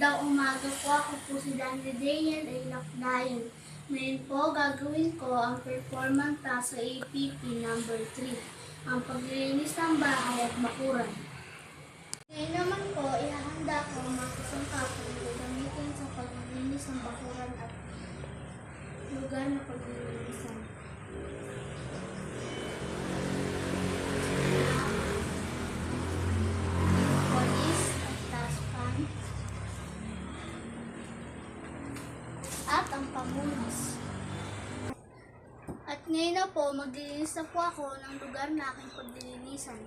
Magandang umaga po. Ako po si Danny Dayan ay Lakdayan. Ngayon po gagawin ko ang performance task sa APP number 3, ang paglilinis ng bahay at bakuran. Ngayon naman po, ihahanda ko ang mga kasangkapan na gagamitin sa paglilinis ng bakuran at lugar na paglilinisan. At ang pamunas. At ngayon na po, maglilinis na po ako ng lugar na aking paglilinisan.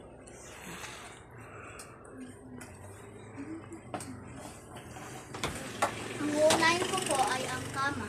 Ang uunahin ko po ay ang kama.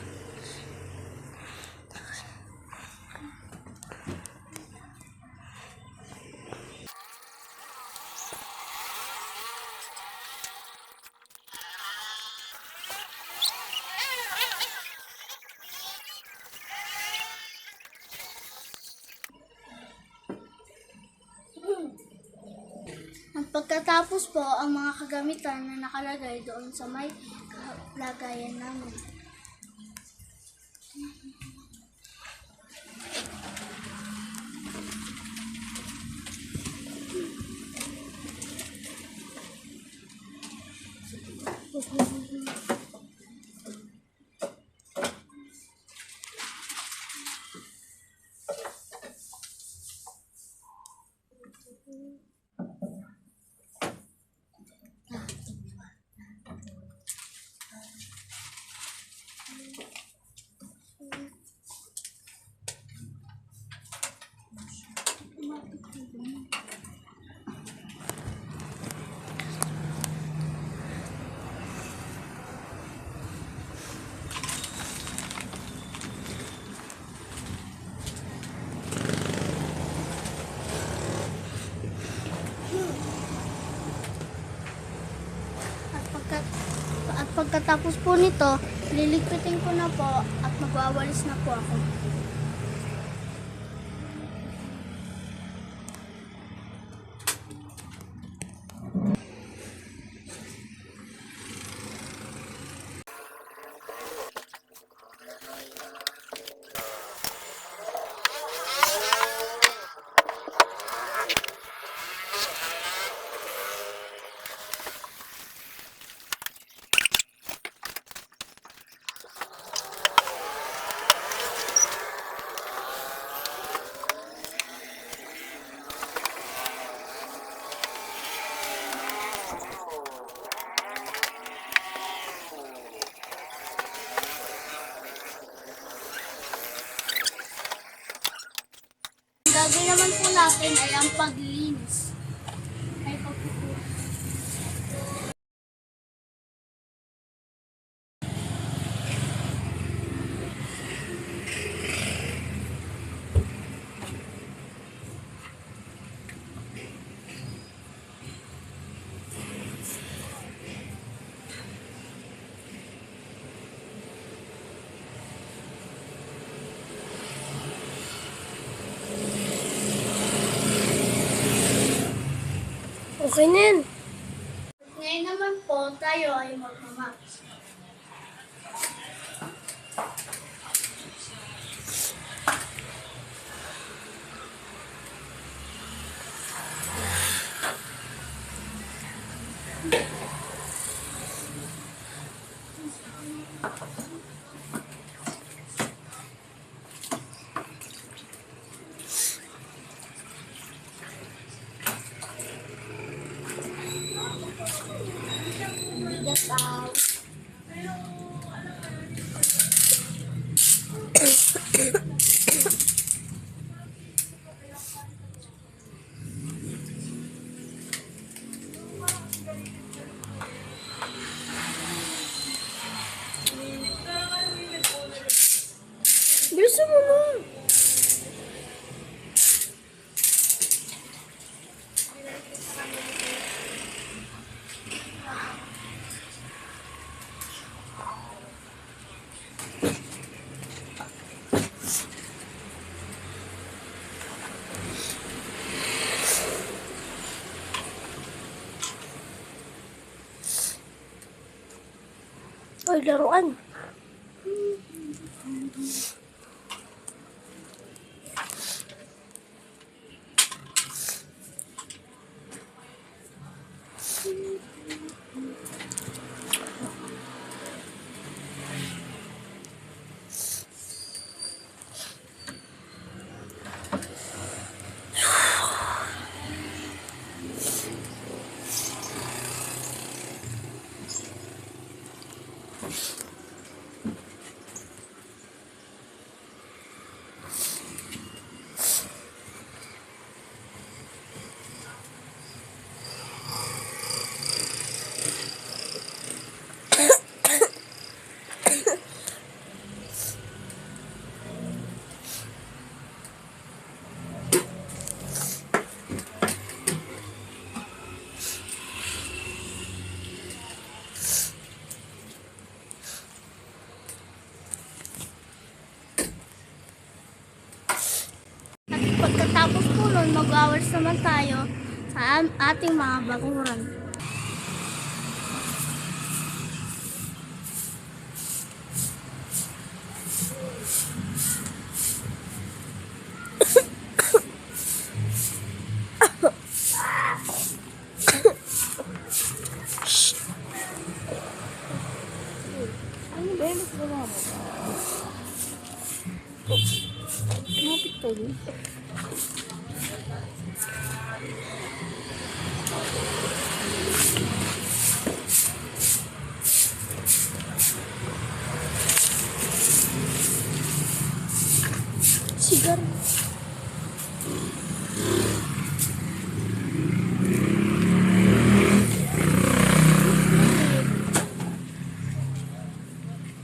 Pagkatapos po, ang mga kagamitan na nakalagay doon sa may lagayan namin. At pagkatapos po nito, liligpitin ko na po at magwawalis na po ako. Gagawin naman po natin ay ang paglinis. Ay pagpupulis. Okay na yan. Ngayon naman po, tayo ay magmamax. Bilisan mo na. Oy, laruan. At pagkatapos po nun, mag-hours naman tayo sa ating mga bakuran. Ano ba yung nagagawa mo? Kumapit ka yun. Sigar.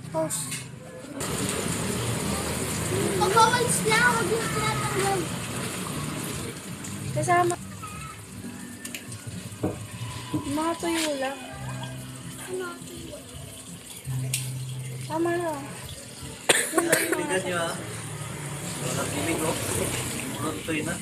Pause. Pag-awalis lang, huwag yung tinatanggal. Kasama. Mga tuyo lang. Ano? Tama na. Bigat nyo ha. Walang ibig ko. Walang toy na.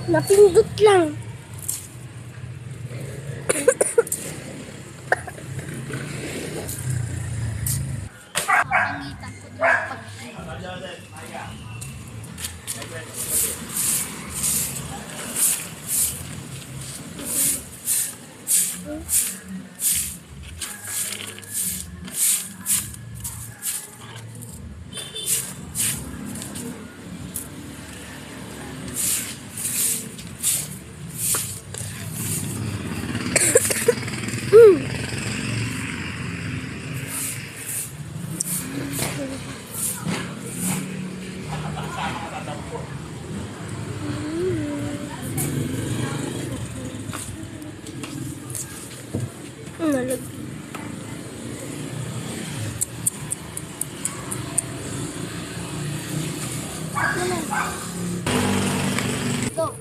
Napindot lang. Pangitan ko din pag Nalag. go.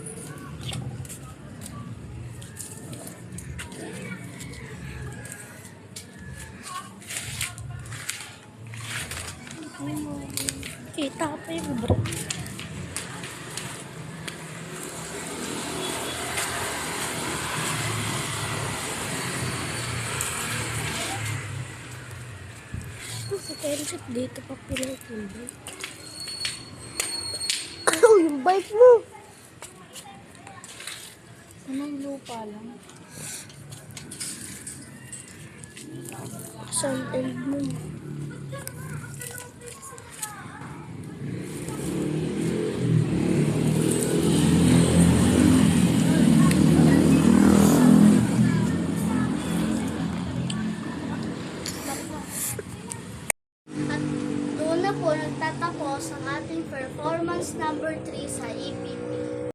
Kita pa yung bro. Sa Telchat dito pa pinag-ibig. Oh, yung bike mo. Anong lupa lang? Saan end mo? At doon na po nagtatapos ang ating performance number 3 sa EP